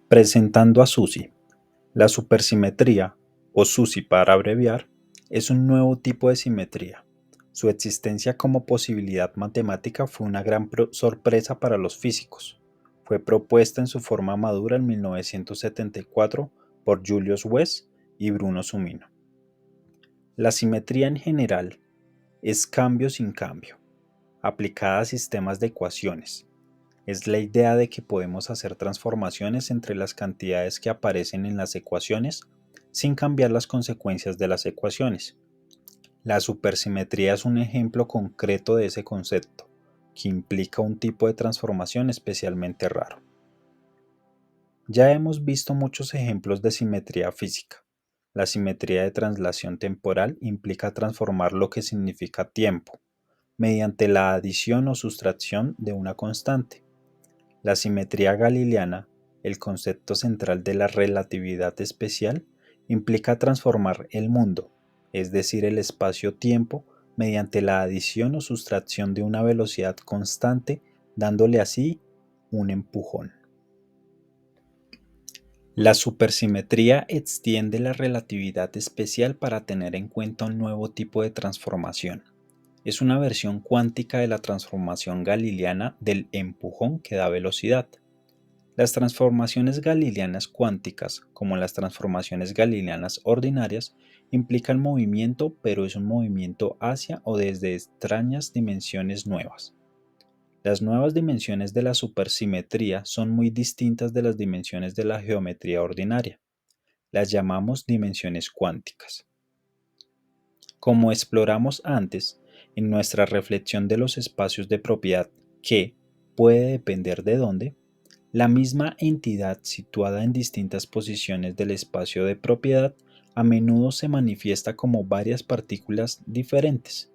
Presentando a SUSY. La supersimetría, o SUSY para abreviar, es un nuevo tipo de simetría. Su existencia como posibilidad matemática fue una gran sorpresa para los físicos. Fue propuesta en su forma madura en 1974 por Julius West y Bruno Sumino. La simetría en general es cambio sin cambio, aplicada a sistemas de ecuaciones. Es la idea de que podemos hacer transformaciones entre las cantidades que aparecen en las ecuaciones sin cambiar las consecuencias de las ecuaciones. La supersimetría es un ejemplo concreto de ese concepto, que implica un tipo de transformación especialmente raro. Ya hemos visto muchos ejemplos de simetría física. La simetría de translación temporal implica transformar lo que significa tiempo, mediante la adición o sustracción de una constante. La simetría galileana, el concepto central de la relatividad especial, implica transformar el mundo, es decir, el espacio-tiempo, mediante la adición o sustracción de una velocidad constante, dándole así un empujón. La supersimetría extiende la relatividad especial para tener en cuenta un nuevo tipo de transformación. Es una versión cuántica de la transformación galileana del empujón que da velocidad. Las transformaciones galileanas cuánticas, como las transformaciones galileanas ordinarias, implican movimiento, pero es un movimiento hacia o desde extrañas dimensiones nuevas. Las nuevas dimensiones de la supersimetría son muy distintas de las dimensiones de la geometría ordinaria. Las llamamos dimensiones cuánticas. Como exploramos antes, en nuestra reflexión de los espacios de propiedad que puede depender de dónde, la misma entidad situada en distintas posiciones del espacio de propiedad a menudo se manifiesta como varias partículas diferentes.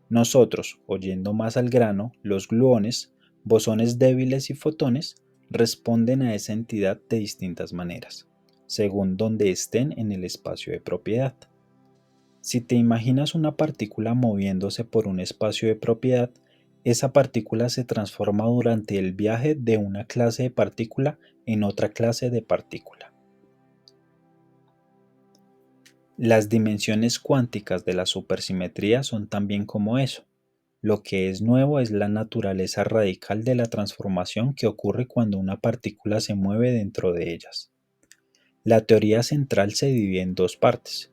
Nosotros, oyendo más al grano, los gluones, bosones débiles y fotones responden a esa entidad de distintas maneras, según donde estén en el espacio de propiedad. Si te imaginas una partícula moviéndose por un espacio de propiedad, esa partícula se transforma durante el viaje de una clase de partícula en otra clase de partícula. Las dimensiones cuánticas de la supersimetría son también como eso. Lo que es nuevo es la naturaleza radical de la transformación que ocurre cuando una partícula se mueve dentro de ellas. La teoría central se divide en dos partes,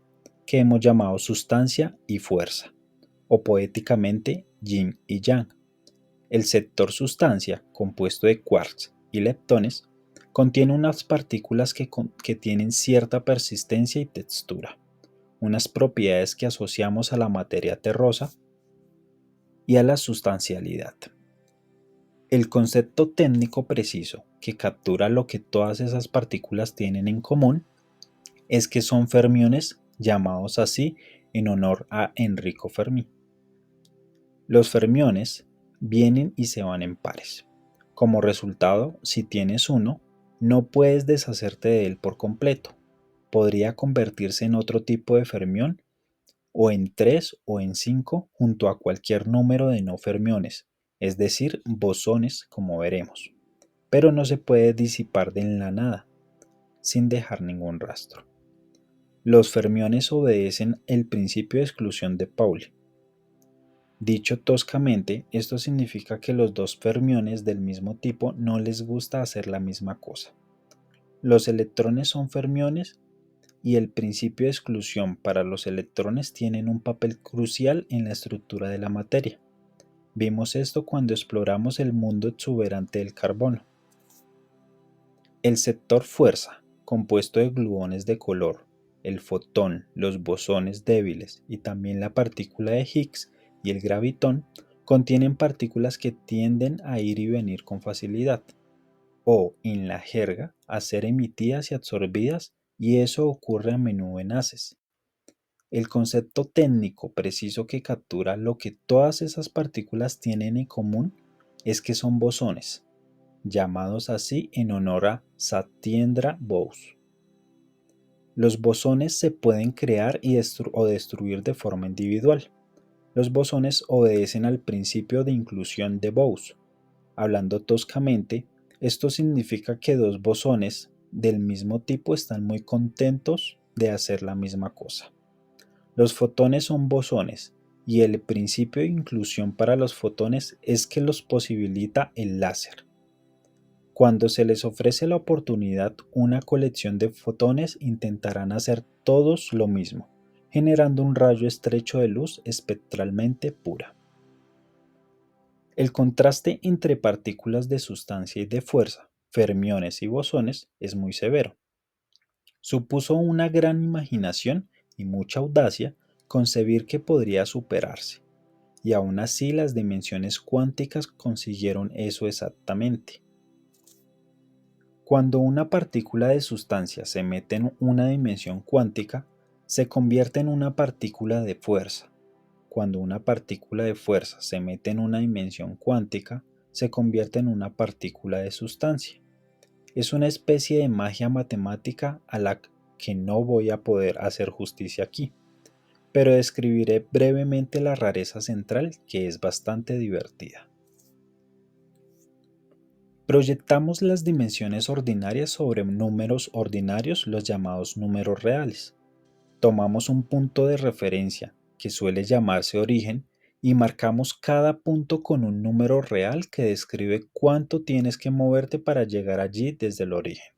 que hemos llamado sustancia y fuerza, o poéticamente yin y yang. El sector sustancia, compuesto de quarks y leptones, contiene unas partículas que tienen cierta persistencia y textura, unas propiedades que asociamos a la materia terrosa y a la sustancialidad. El concepto técnico preciso que captura lo que todas esas partículas tienen en común es que son fermiones, llamados así en honor a Enrico Fermi. Los fermiones vienen y se van en pares. Como resultado, si tienes uno, no puedes deshacerte de él por completo. Podría convertirse en otro tipo de fermión, o en 3 o en 5 junto a cualquier número de no fermiones, es decir, bosones, como veremos. Pero no se puede disipar de la nada, sin dejar ningún rastro. Los fermiones obedecen el principio de exclusión de Pauli. Dicho toscamente, esto significa que los dos fermiones del mismo tipo no les gusta hacer la misma cosa. Los electrones son fermiones y el principio de exclusión para los electrones tienen un papel crucial en la estructura de la materia. Vimos esto cuando exploramos el mundo exuberante del carbono. El sector fuerza, compuesto de gluones de color, el fotón, los bosones débiles y también la partícula de Higgs y el gravitón, contienen partículas que tienden a ir y venir con facilidad, o, en la jerga, a ser emitidas y absorbidas, y eso ocurre a menudo en haces. El concepto técnico preciso que captura lo que todas esas partículas tienen en común es que son bosones, llamados así en honor a Satyendra Bose. Los bosones se pueden crear o destruir de forma individual. Los bosones obedecen al principio de inclusión de Bose. Hablando toscamente, esto significa que dos bosones del mismo tipo están muy contentos de hacer la misma cosa. Los fotones son bosones y el principio de inclusión para los fotones es que los posibilita el láser. Cuando se les ofrece la oportunidad, una colección de fotones intentarán hacer todos lo mismo, generando un rayo estrecho de luz espectralmente pura. El contraste entre partículas de sustancia y de fuerza, fermiones y bosones, es muy severo. Supuso una gran imaginación y mucha audacia concebir que podría superarse, y aún así las dimensiones cuánticas consiguieron eso exactamente. Cuando una partícula de sustancia se mete en una dimensión cuántica, se convierte en una partícula de fuerza. Cuando una partícula de fuerza se mete en una dimensión cuántica, se convierte en una partícula de sustancia. Es una especie de magia matemática a la que no voy a poder hacer justicia aquí, pero describiré brevemente la rareza central, que es bastante divertida. Proyectamos las dimensiones ordinarias sobre números ordinarios, los llamados números reales. Tomamos un punto de referencia, que suele llamarse origen, y marcamos cada punto con un número real que describe cuánto tienes que moverte para llegar allí desde el origen.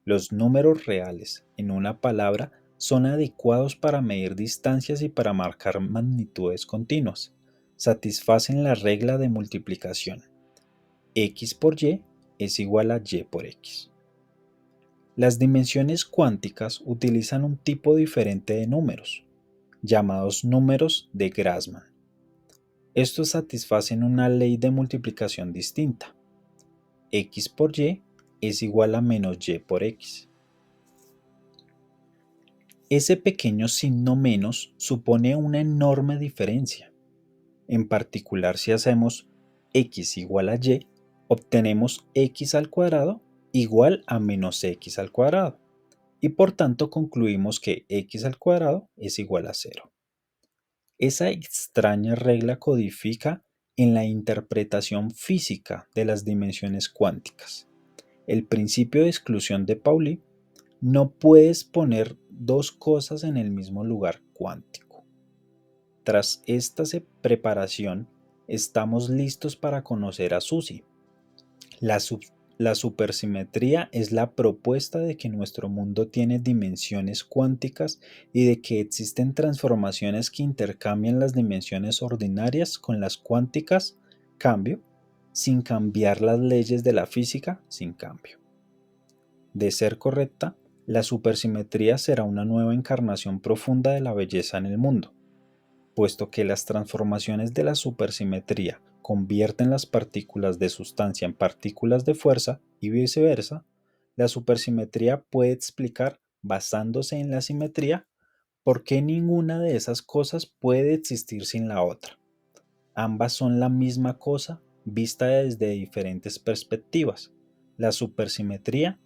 Los números reales, en una palabra, son adecuados para medir distancias y para marcar magnitudes continuas. Satisfacen la regla de multiplicación. X por Y es igual a Y por X. Las dimensiones cuánticas utilizan un tipo diferente de números, llamados números de Grassmann. Estos satisfacen una ley de multiplicación distinta. X por Y es igual a menos Y por X. Ese pequeño signo menos supone una enorme diferencia. En particular, si hacemos x igual a y, obtenemos x al cuadrado igual a menos x al cuadrado, y por tanto concluimos que x al cuadrado es igual a 0. Esa extraña regla codifica en la interpretación física de las dimensiones cuánticas. El principio de exclusión de Pauli: no puedes poner dos cosas en el mismo lugar cuántico. Tras esta preparación, estamos listos para conocer a Suzy. La supersimetría es la propuesta de que nuestro mundo tiene dimensiones cuánticas y de que existen transformaciones que intercambian las dimensiones ordinarias con las cuánticas, cambio, sin cambiar las leyes de la física, sin cambio. De ser correcta, la supersimetría será una nueva encarnación profunda de la belleza en el mundo. Puesto que las transformaciones de la supersimetría convierten las partículas de sustancia en partículas de fuerza y viceversa, la supersimetría puede explicar, basándose en la simetría, por qué ninguna de esas cosas puede existir sin la otra. Ambas son la misma cosa vista desde diferentes perspectivas. La supersimetría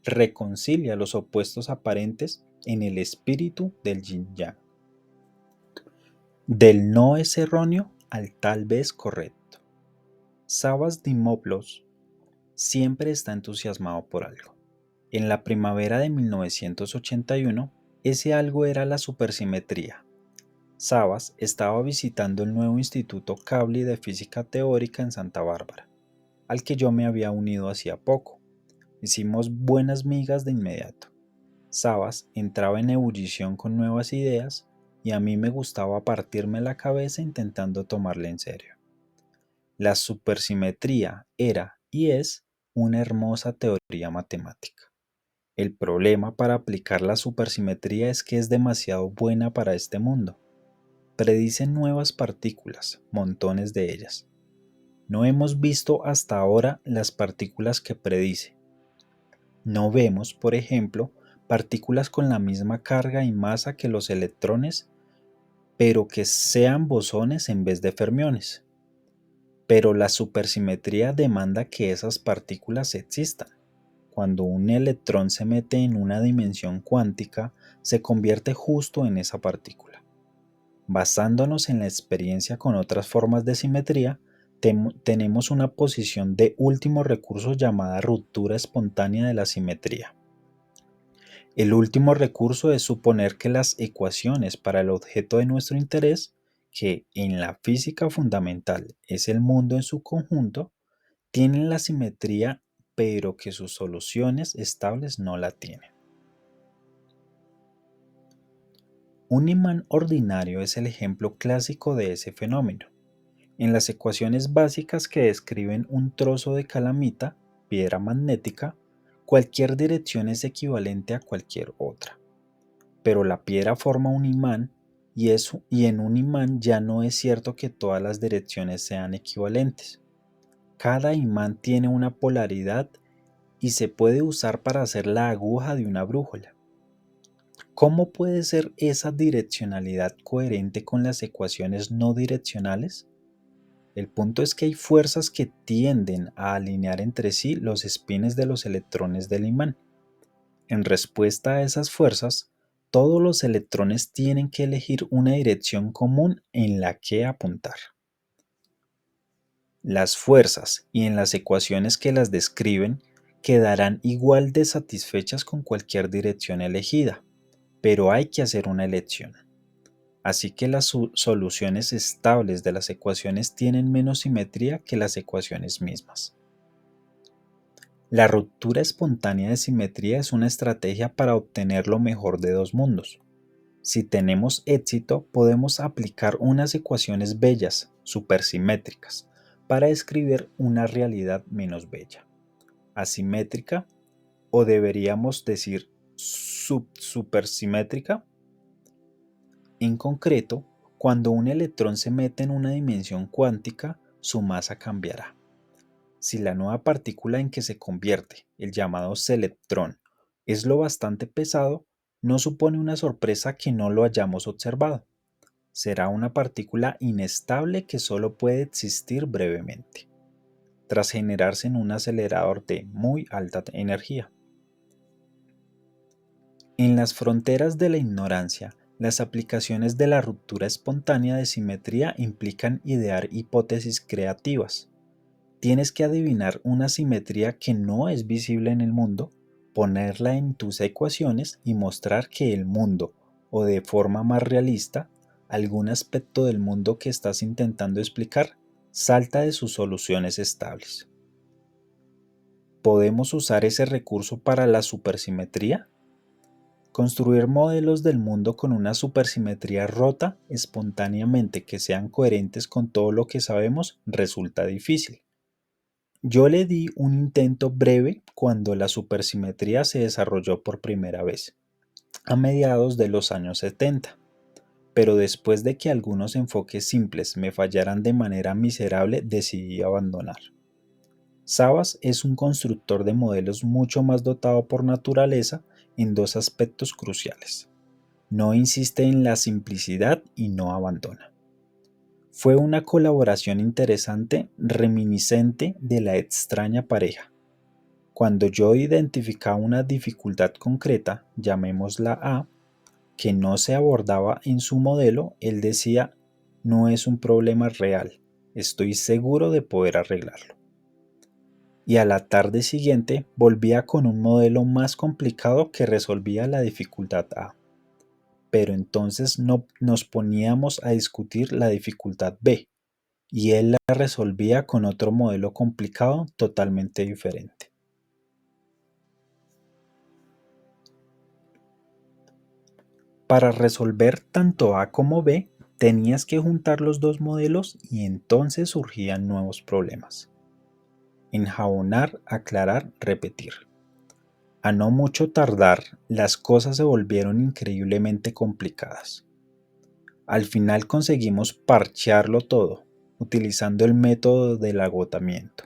reconcilia los opuestos aparentes en el espíritu del yin-yang. Del no es erróneo al tal vez correcto. Savas Dimopoulos siempre está entusiasmado por algo. En la primavera de 1981, ese algo era la supersimetría. Savas estaba visitando el nuevo Instituto Kavli de Física Teórica en Santa Bárbara, al que yo me había unido hacía poco. Hicimos buenas migas de inmediato. Savas entraba en ebullición con nuevas ideas y a mí me gustaba partirme la cabeza intentando tomarle en serio. La supersimetría era y es una hermosa teoría matemática. El problema para aplicar la supersimetría es que es demasiado buena para este mundo. Predice nuevas partículas, montones de ellas. No hemos visto hasta ahora las partículas que predice. No vemos, por ejemplo, partículas con la misma carga y masa que los electrones, pero que sean bosones en vez de fermiones. Pero la supersimetría demanda que esas partículas existan. Cuando un electrón se mete en una dimensión cuántica, se convierte justo en esa partícula. Basándonos en la experiencia con otras formas de simetría, tenemos una posición de último recurso llamada ruptura espontánea de la simetría. El último recurso es suponer que las ecuaciones para el objeto de nuestro interés, que en la física fundamental es el mundo en su conjunto, tienen la simetría, pero que sus soluciones estables no la tienen. Un imán ordinario es el ejemplo clásico de ese fenómeno. En las ecuaciones básicas que describen un trozo de calamita, piedra magnética, cualquier dirección es equivalente a cualquier otra. Pero la piedra forma un imán y en un imán ya no es cierto que todas las direcciones sean equivalentes. Cada imán tiene una polaridad y se puede usar para hacer la aguja de una brújula. ¿Cómo puede ser esa direccionalidad coherente con las ecuaciones no direccionales? El punto es que hay fuerzas que tienden a alinear entre sí los espines de los electrones del imán. En respuesta a esas fuerzas, todos los electrones tienen que elegir una dirección común en la que apuntar. Las fuerzas y en las ecuaciones que las describen quedarán igual de satisfechas con cualquier dirección elegida, pero hay que hacer una elección. Así que las soluciones estables de las ecuaciones tienen menos simetría que las ecuaciones mismas. La ruptura espontánea de simetría es una estrategia para obtener lo mejor de dos mundos. Si tenemos éxito, podemos aplicar unas ecuaciones bellas, supersimétricas, para describir una realidad menos bella, asimétrica, o deberíamos decir supersimétrica. En concreto, cuando un electrón se mete en una dimensión cuántica, su masa cambiará. Si la nueva partícula en que se convierte, el llamado selectrón, es lo bastante pesado, no supone una sorpresa que no lo hayamos observado. Será una partícula inestable que solo puede existir brevemente, tras generarse en un acelerador de muy alta energía. En las fronteras de la ignorancia, las aplicaciones de la ruptura espontánea de simetría implican idear hipótesis creativas. Tienes que adivinar una simetría que no es visible en el mundo, ponerla en tus ecuaciones y mostrar que el mundo, o de forma más realista, algún aspecto del mundo que estás intentando explicar, salta de sus soluciones estables. ¿Podemos usar ese recurso para la supersimetría? Construir modelos del mundo con una supersimetría rota espontáneamente que sean coherentes con todo lo que sabemos resulta difícil. Yo le di un intento breve cuando la supersimetría se desarrolló por primera vez, a mediados de los años 70, pero después de que algunos enfoques simples me fallaran de manera miserable decidí abandonar. Savas es un constructor de modelos mucho más dotado por naturaleza en dos aspectos cruciales. No insiste en la simplicidad y no abandona. Fue una colaboración interesante, reminiscente de la extraña pareja. Cuando yo identificaba una dificultad concreta, llamémosla A, que no se abordaba en su modelo, él decía, no es un problema real, estoy seguro de poder arreglarlo. Y a la tarde siguiente volvía con un modelo más complicado que resolvía la dificultad A. Pero entonces nos poníamos a discutir la dificultad B, y él la resolvía con otro modelo complicado totalmente diferente. Para resolver tanto A como B, tenías que juntar los dos modelos y entonces surgían nuevos problemas. Enjabonar, aclarar, repetir. A no mucho tardar, las cosas se volvieron increíblemente complicadas. Al final conseguimos parchearlo todo, utilizando el método del agotamiento.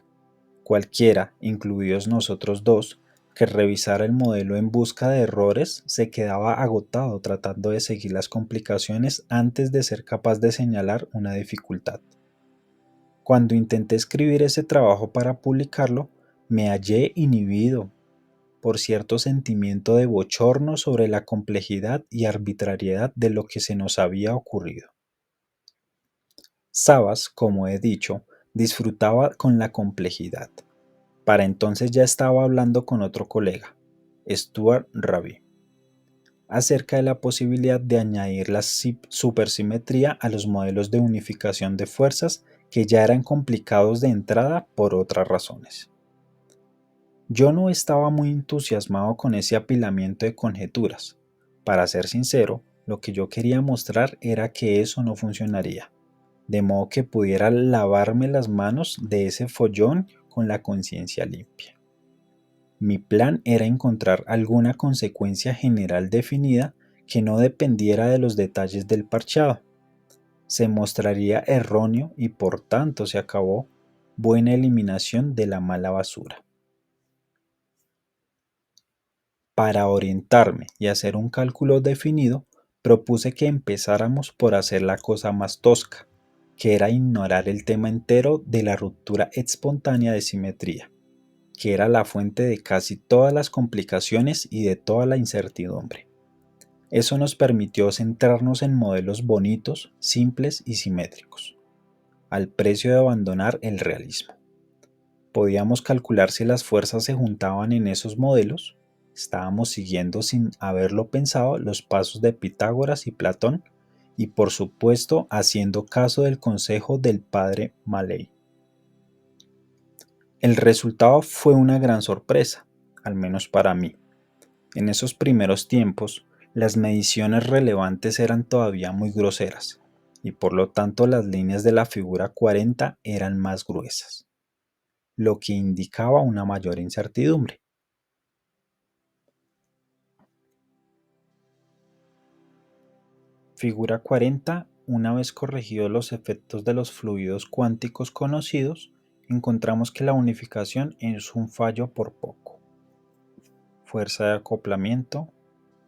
Cualquiera, incluidos nosotros dos, que revisara el modelo en busca de errores se quedaba agotado tratando de seguir las complicaciones antes de ser capaz de señalar una dificultad. Cuando intenté escribir ese trabajo para publicarlo, me hallé inhibido por cierto sentimiento de bochorno sobre la complejidad y arbitrariedad de lo que se nos había ocurrido. Savas, como he dicho, Disfrutaba con la complejidad. Para entonces ya estaba hablando con otro colega, Stuart Raby, acerca de la posibilidad de añadir la supersimetría a los modelos de unificación de fuerzas que ya eran complicados de entrada por otras razones. Yo no estaba muy entusiasmado con ese apilamiento de conjeturas. Para ser sincero, lo que yo quería mostrar era que eso no funcionaría, de modo que pudiera lavarme las manos de ese follón con la conciencia limpia. Mi plan era encontrar alguna consecuencia general definida que no dependiera de los detalles del parchado. Se mostraría erróneo y por tanto se acabó buena eliminación de la mala basura. Para orientarme y hacer un cálculo definido, propuse que empezáramos por hacer la cosa más tosca, que era ignorar el tema entero de la ruptura espontánea de simetría, que era la fuente de casi todas las complicaciones y de toda la incertidumbre. Eso nos permitió centrarnos en modelos bonitos, simples y simétricos, al precio de abandonar el realismo. Podíamos calcular si las fuerzas se juntaban en esos modelos. Estábamos siguiendo sin haberlo pensado los pasos de Pitágoras y Platón y por supuesto haciendo caso del consejo del padre Maley. El resultado fue una gran sorpresa, al menos para mí. En esos primeros tiempos, las mediciones relevantes eran todavía muy groseras y por lo tanto las líneas de la figura 40 eran más gruesas, lo que indicaba una mayor incertidumbre. Figura 40. Una vez corregidos los efectos de los fluidos cuánticos conocidos, encontramos que la unificación es un fallo por poco. Fuerza de acoplamiento,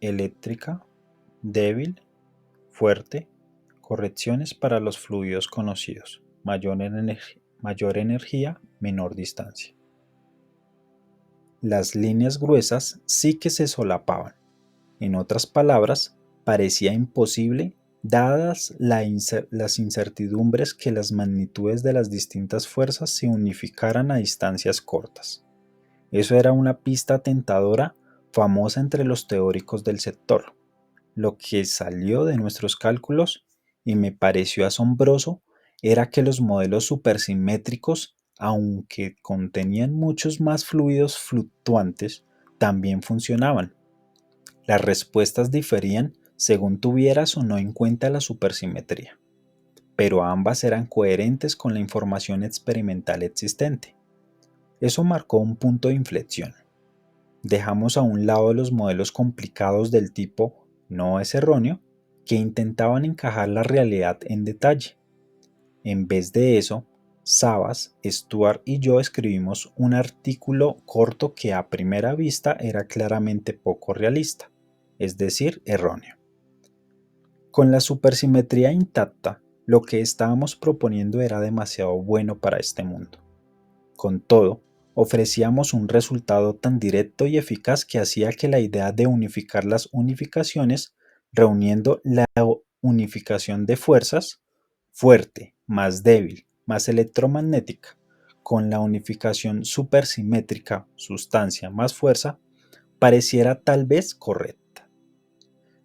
eléctrica, débil, fuerte, correcciones para los fluidos conocidos, mayor energía, menor distancia. Las líneas gruesas sí que se solapaban. En otras palabras, parecía imposible, dadas las incertidumbres, que las magnitudes de las distintas fuerzas se unificaran a distancias cortas. Eso era una pista tentadora, famosa entre los teóricos del sector. Lo que salió de nuestros cálculos, y me pareció asombroso, era que los modelos supersimétricos, aunque contenían muchos más fluidos fluctuantes, también funcionaban. Las respuestas diferían según tuvieras o no en cuenta la supersimetría, pero ambas eran coherentes con la información experimental existente. Eso marcó un punto de inflexión. Dejamos a un lado los modelos complicados del tipo "no es erróneo", que intentaban encajar la realidad en detalle. En vez de eso, Savas, Stuart y yo escribimos un artículo corto que a primera vista era claramente poco realista, es decir, erróneo. Con la supersimetría intacta, lo que estábamos proponiendo era demasiado bueno para este mundo. Con todo, ofrecíamos un resultado tan directo y eficaz que hacía que la idea de unificar las unificaciones, reuniendo la unificación de fuerzas, fuerte más débil más electromagnética, con la unificación supersimétrica, sustancia más fuerza, pareciera tal vez correcta.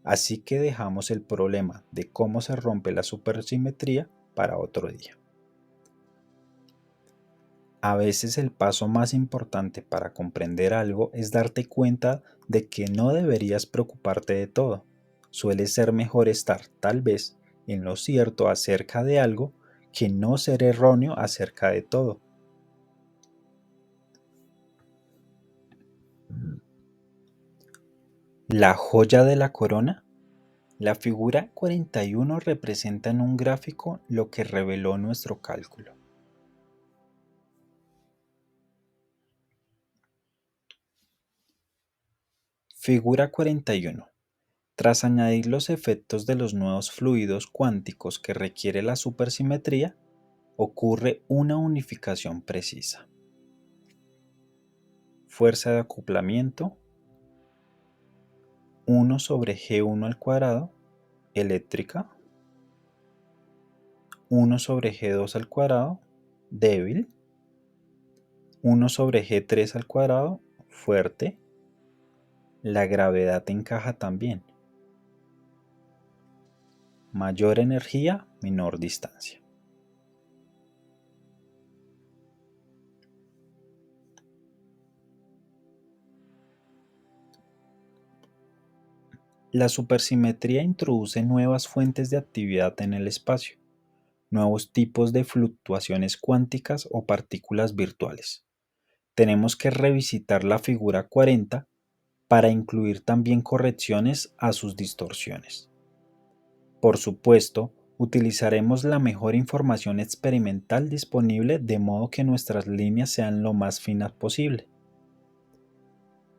Así que dejamos el problema de cómo se rompe la supersimetría para otro día. A veces el paso más importante para comprender algo es darte cuenta de que no deberías preocuparte de todo. Suele ser mejor estar, tal vez, en lo cierto acerca de algo que no ser erróneo acerca de todo. La joya de la corona. La figura 41 representa en un gráfico lo que reveló nuestro cálculo. Figura 41. Tras añadir los efectos de los nuevos fluidos cuánticos que requiere la supersimetría, ocurre una unificación precisa. Fuerza de acoplamiento 1 sobre G1 al cuadrado, eléctrica 1 sobre G2 al cuadrado, débil, 1/g3², fuerte. La gravedad encaja también. Mayor energía, menor distancia. La supersimetría introduce nuevas fuentes de actividad en el espacio, nuevos tipos de fluctuaciones cuánticas o partículas virtuales. Tenemos que revisitar la figura 40 para incluir también correcciones a sus distorsiones. Por supuesto, utilizaremos la mejor información experimental disponible de modo que nuestras líneas sean lo más finas posible.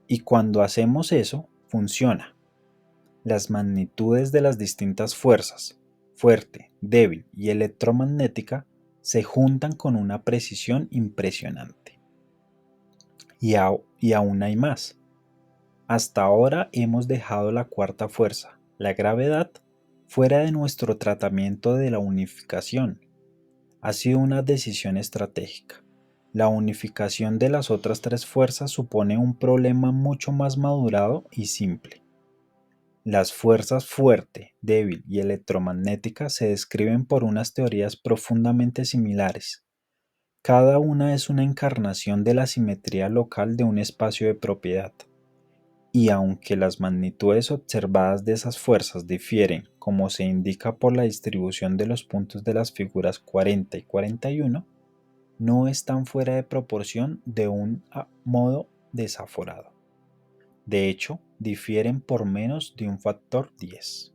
Y cuando hacemos eso, funciona. Las magnitudes de las distintas fuerzas, fuerte, débil y electromagnética, se juntan con una precisión impresionante. Y aún hay más. Hasta ahora hemos dejado la cuarta fuerza, la gravedad, fuera de nuestro tratamiento de la unificación. Ha sido una decisión estratégica. La unificación de las otras tres fuerzas supone un problema mucho más madurado y simple. Las fuerzas fuerte, débil y electromagnética se describen por unas teorías profundamente similares. Cada una es una encarnación de la simetría local de un espacio de propiedad. Y aunque las magnitudes observadas de esas fuerzas difieren, como se indica por la distribución de los puntos de las figuras 40 y 41, no están fuera de proporción de un modo desaforado. De hecho, difieren por menos de un factor 10.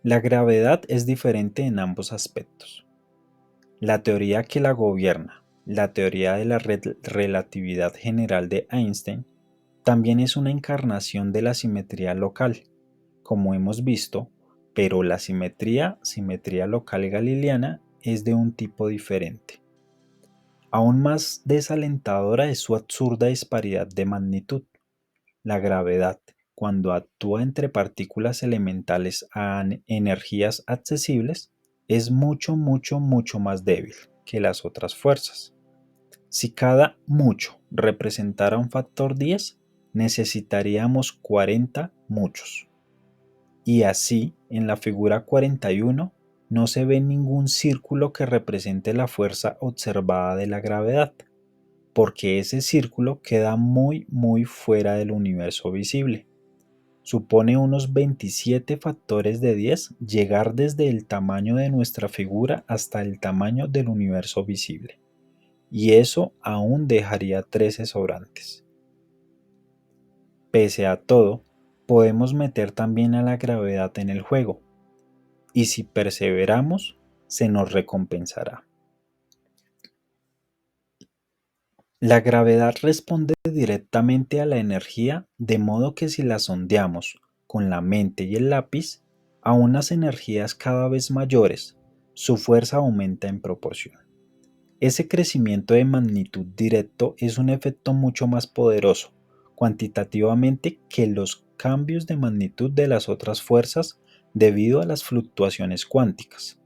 La gravedad es diferente en ambos aspectos. La teoría que la gobierna, la teoría de la relatividad general de Einstein, también es una encarnación de la simetría local, como hemos visto, pero la simetría local galileana, es de un tipo diferente. Aún más desalentadora es su absurda disparidad de magnitud. La gravedad, cuando actúa entre partículas elementales a energías accesibles, es mucho más débil que las otras fuerzas. Si cada mucho representara un factor 10, necesitaríamos 40 muchos. Y así, en la figura 41, no se ve ningún círculo que represente la fuerza observada de la gravedad, porque ese círculo queda muy fuera del universo visible. Supone unos 27 factores de 10 llegar desde el tamaño de nuestra figura hasta el tamaño del universo visible. Y eso aún dejaría 13 sobrantes. Pese a todo, podemos meter también a la gravedad en el juego, y si perseveramos, se nos recompensará. La gravedad responde directamente a la energía, de modo que si la sondeamos con la mente y el lápiz, a unas energías cada vez mayores, su fuerza aumenta en proporción. Ese crecimiento de magnitud directo es un efecto mucho más poderoso, cuantitativamente, que los cambios de magnitud de las otras fuerzas debido a las fluctuaciones cuánticas.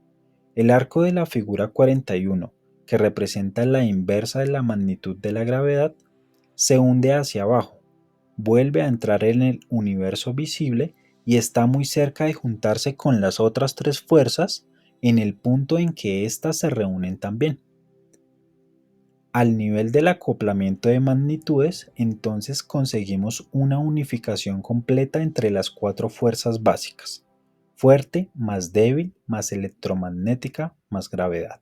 El arco de la figura 41, que representa la inversa de la magnitud de la gravedad, se hunde hacia abajo, vuelve a entrar en el universo visible y está muy cerca de juntarse con las otras tres fuerzas en el punto en que éstas se reúnen también. Al nivel del acoplamiento de magnitudes, entonces conseguimos una unificación completa entre las cuatro fuerzas básicas: fuerte más débil más electromagnética más gravedad.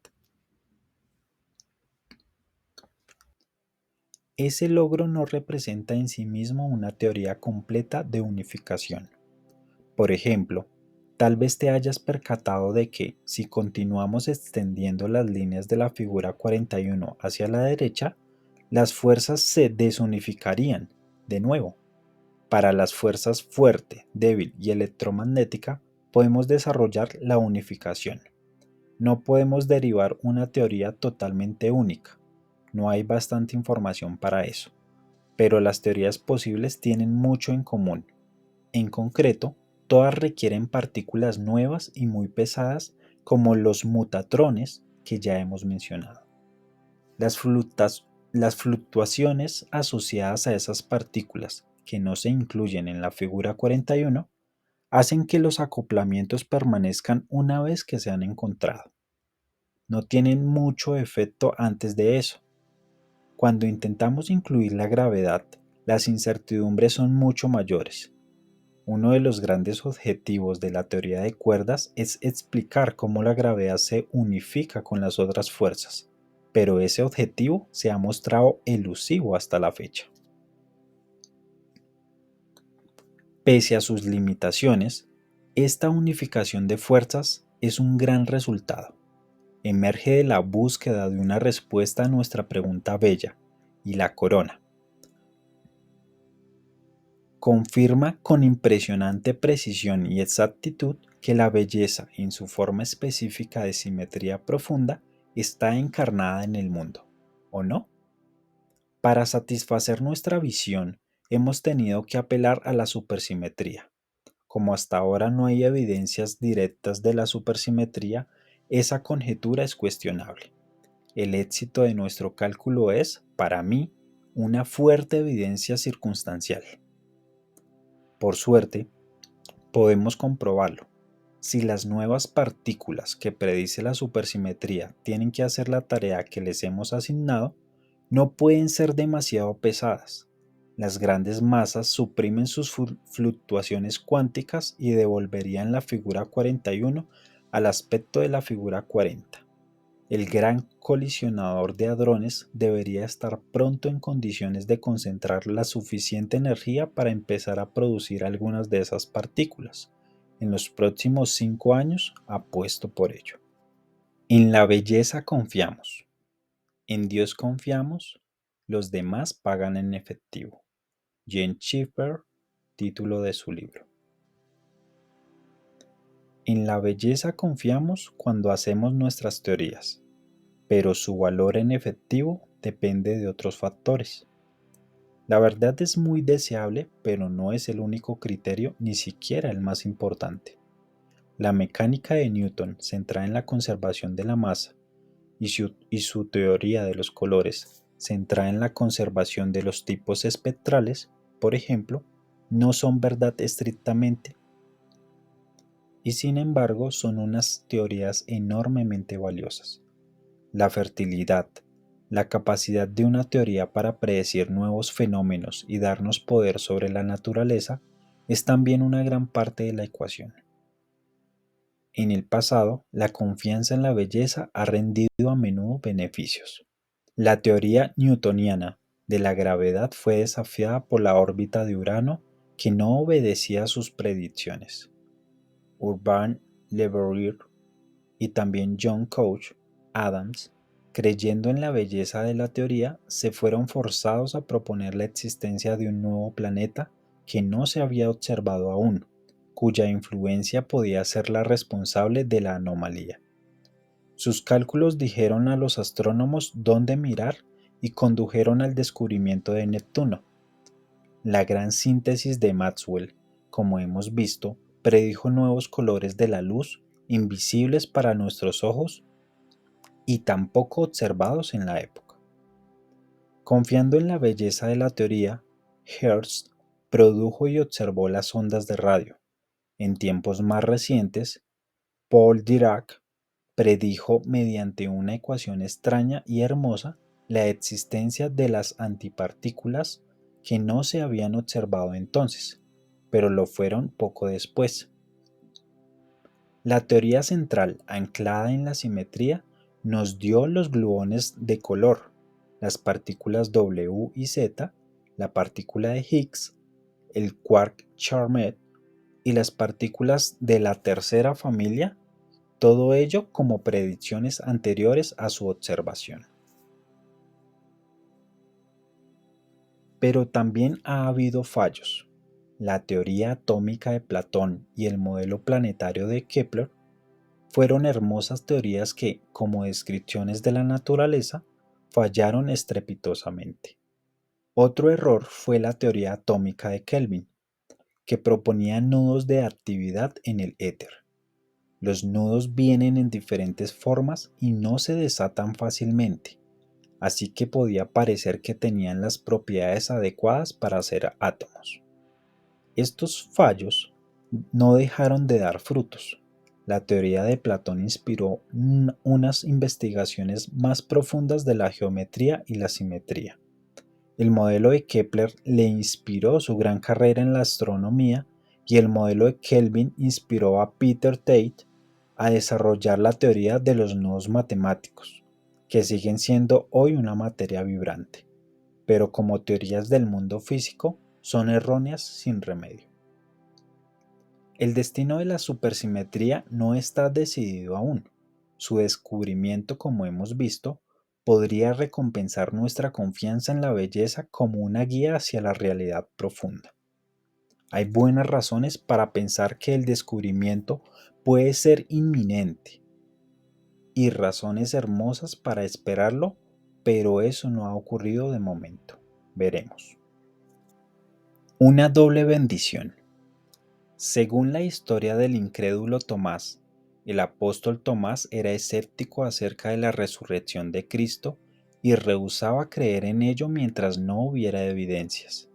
Ese logro no representa en sí mismo una teoría completa de unificación. Por ejemplo, tal vez te hayas percatado de que, si continuamos extendiendo las líneas de la figura 41 hacia la derecha, las fuerzas se desunificarían de nuevo. Para las fuerzas fuerte, débil y electromagnética, podemos desarrollar la unificación. No podemos derivar una teoría totalmente única. No hay bastante información para eso. Pero las teorías posibles tienen mucho en común. En concreto, todas requieren partículas nuevas y muy pesadas, como los mutatrones, que ya hemos mencionado. Las fluctuaciones asociadas a esas partículas que no se incluyen en la figura 41 hacen que los acoplamientos permanezcan una vez que se han encontrado. No tienen mucho efecto antes de eso. Cuando intentamos incluir la gravedad, las incertidumbres son mucho mayores. Uno de los grandes objetivos de la teoría de cuerdas es explicar cómo la gravedad se unifica con las otras fuerzas, pero ese objetivo se ha mostrado elusivo hasta la fecha. Pese a sus limitaciones, esta unificación de fuerzas es un gran resultado. Emerge de la búsqueda de una respuesta a nuestra pregunta bella, y la corona. Confirma con impresionante precisión y exactitud que la belleza, en su forma específica de simetría profunda, está encarnada en el mundo, ¿o no? Para satisfacer nuestra visión, hemos tenido que apelar a la supersimetría. Como hasta ahora no hay evidencias directas de la supersimetría, esa conjetura es cuestionable. El éxito de nuestro cálculo es, para mí, una fuerte evidencia circunstancial. Por suerte, podemos comprobarlo. Si las nuevas partículas que predice la supersimetría tienen que hacer la tarea que les hemos asignado, no pueden ser demasiado pesadas. Las grandes masas suprimen sus fluctuaciones cuánticas y devolverían la figura 41 al aspecto de la figura 40. El gran colisionador de hadrones debería estar pronto en condiciones de concentrar la suficiente energía para empezar a producir algunas de esas partículas. En los próximos 5 años apuesto por ello. En la belleza confiamos. En Dios confiamos. Los demás pagan en efectivo. Jane Schiffer, título de su libro. En la belleza confiamos cuando hacemos nuestras teorías, pero su valor en efectivo depende de otros factores. La verdad es muy deseable, pero no es el único criterio, ni siquiera el más importante. La mecánica de Newton, centrada en la conservación de la masa, y su teoría de los colores, centrada en la conservación de los tipos espectrales, por ejemplo, no son verdad estrictamente, y sin embargo son unas teorías enormemente valiosas. La fertilidad, la capacidad de una teoría para predecir nuevos fenómenos y darnos poder sobre la naturaleza, es también una gran parte de la ecuación. En el pasado, la confianza en la belleza ha rendido a menudo beneficios. La teoría newtoniana de la gravedad fue desafiada por la órbita de Urano, que no obedecía a sus predicciones. Urbain Le Verrier y también John Couch Adams, creyendo en la belleza de la teoría, se fueron forzados a proponer la existencia de un nuevo planeta que no se había observado aún, cuya influencia podía ser la responsable de la anomalía. Sus cálculos dijeron a los astrónomos dónde mirar y condujeron al descubrimiento de Neptuno. La gran síntesis de Maxwell, como hemos visto, predijo nuevos colores de la luz invisibles para nuestros ojos y tampoco observados en la época. Confiando en la belleza de la teoría, Hertz produjo y observó las ondas de radio. En tiempos más recientes, Paul Dirac predijo mediante una ecuación extraña y hermosa la existencia de las antipartículas que no se habían observado entonces, pero lo fueron poco después. La teoría central, anclada en la simetría, nos dio los gluones de color, las partículas W y Z, la partícula de Higgs, el quark Charmet y las partículas de la tercera familia, todo ello como predicciones anteriores a su observación. Pero también ha habido fallos. La teoría atómica de Platón y el modelo planetario de Kepler fueron hermosas teorías que, como descripciones de la naturaleza, fallaron estrepitosamente. Otro error fue la teoría atómica de Kelvin, que proponía nudos de actividad en el éter. Los nudos vienen en diferentes formas y no se desatan fácilmente, así que podía parecer que tenían las propiedades adecuadas para hacer átomos. Estos fallos no dejaron de dar frutos. La teoría de Platón inspiró unas investigaciones más profundas de la geometría y la simetría. El modelo de Kepler le inspiró su gran carrera en la astronomía y el modelo de Kelvin inspiró a Peter Tate a desarrollar la teoría de los nudos matemáticos, que siguen siendo hoy una materia vibrante, pero como teorías del mundo físico son erróneas sin remedio. El destino de la supersimetría no está decidido aún. Su descubrimiento, como hemos visto, podría recompensar nuestra confianza en la belleza como una guía hacia la realidad profunda. Hay buenas razones para pensar que el descubrimiento puede ser inminente y razones hermosas para esperarlo, pero eso no ha ocurrido de momento. Veremos. Una doble bendición. Según la historia del incrédulo Tomás, el apóstol Tomás era escéptico acerca de la resurrección de Cristo y rehusaba creer en ello mientras no hubiera evidencias.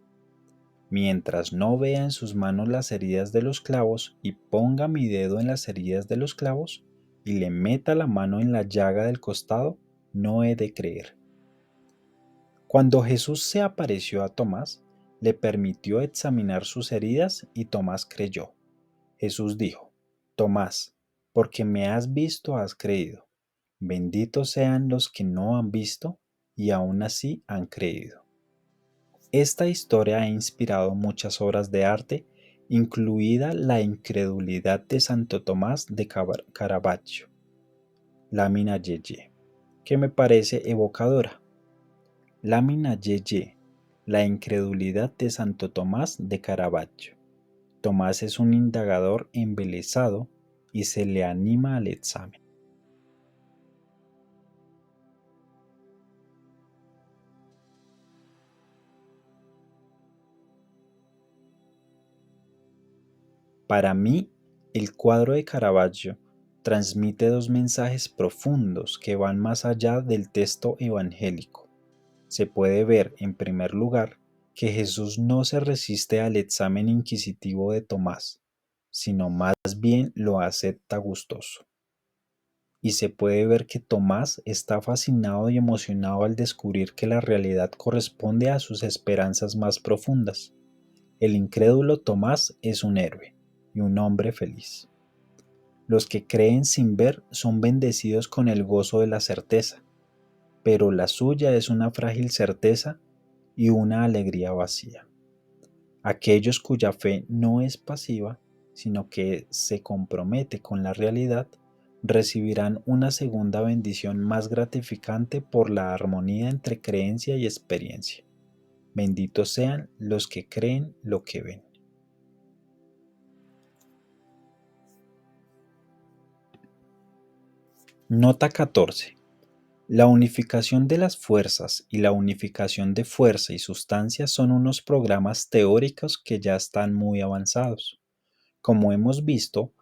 Mientras no vea en sus manos las heridas de los clavos y ponga mi dedo en las heridas de los clavos y le meta la mano en la llaga del costado, no he de creer. Cuando Jesús se apareció a Tomás, le permitió examinar sus heridas y Tomás creyó. Jesús dijo: Tomás, porque me has visto has creído. Benditos sean los que no han visto y aún así han creído. Esta historia ha inspirado muchas obras de arte, incluida La incredulidad de Santo Tomás de Caravaggio, Lámina Yeye, que me parece evocadora. Lámina Yeye, La incredulidad de Santo Tomás de Caravaggio. Tomás es un indagador embelesado y se le anima al examen. Para mí, el cuadro de Caravaggio transmite dos mensajes profundos que van más allá del texto evangélico. Se puede ver, en primer lugar, que Jesús no se resiste al examen inquisitivo de Tomás, sino más bien lo acepta gustoso. Y se puede ver que Tomás está fascinado y emocionado al descubrir que la realidad corresponde a sus esperanzas más profundas. El incrédulo Tomás es un héroe y un hombre feliz. Los que creen sin ver son bendecidos con el gozo de la certeza, pero la suya es una frágil certeza y una alegría vacía. Aquellos cuya fe no es pasiva, sino que se compromete con la realidad, recibirán una segunda bendición más gratificante por la armonía entre creencia y experiencia. Benditos sean los que creen lo que ven. Nota 14. La unificación de las fuerzas y la unificación de fuerza y sustancia son unos programas teóricos que ya están muy avanzados. Como hemos visto,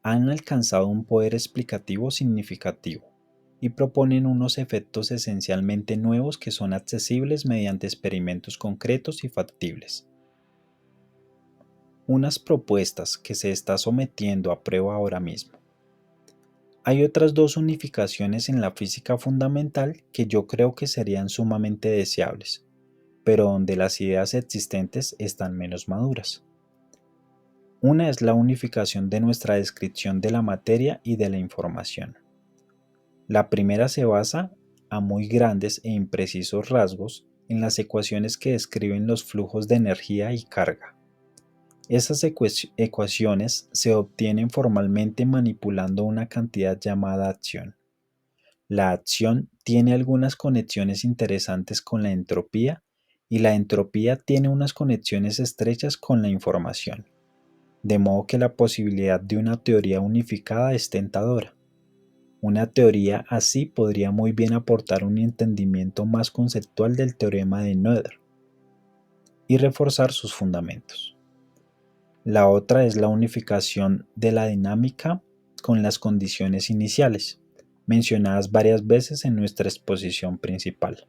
han alcanzado un poder explicativo significativo y proponen unos efectos esencialmente nuevos que son accesibles mediante experimentos concretos y factibles. Unas propuestas que se está sometiendo a prueba ahora mismo. Hay otras dos unificaciones en la física fundamental que yo creo que serían sumamente deseables, pero donde las ideas existentes están menos maduras. Una es la unificación de nuestra descripción de la materia y de la información. La primera se basa, a muy grandes e imprecisos rasgos, en las ecuaciones que describen los flujos de energía y carga. Esas ecuaciones se obtienen formalmente manipulando una cantidad llamada acción. La acción tiene algunas conexiones interesantes con la entropía y la entropía tiene unas conexiones estrechas con la información, de modo que la posibilidad de una teoría unificada es tentadora. Una teoría así podría muy bien aportar un entendimiento más conceptual del teorema de Noether y reforzar sus fundamentos. La otra es la unificación de la dinámica con las condiciones iniciales, mencionadas varias veces en nuestra exposición principal.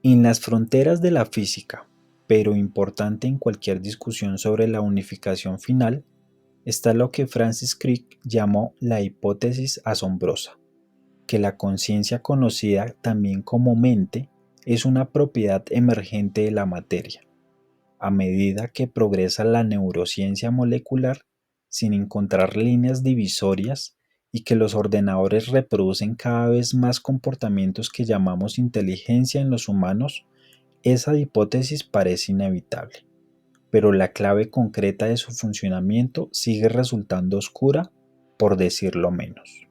En las fronteras de la física, pero importante en cualquier discusión sobre la unificación final, está lo que Francis Crick llamó la hipótesis asombrosa, que la conciencia conocida también como mente es una propiedad emergente de la materia. A medida que progresa la neurociencia molecular, sin encontrar líneas divisorias y que los ordenadores reproducen cada vez más comportamientos que llamamos inteligencia en los humanos, esa hipótesis parece inevitable, pero la clave concreta de su funcionamiento sigue resultando oscura, por decirlo menos.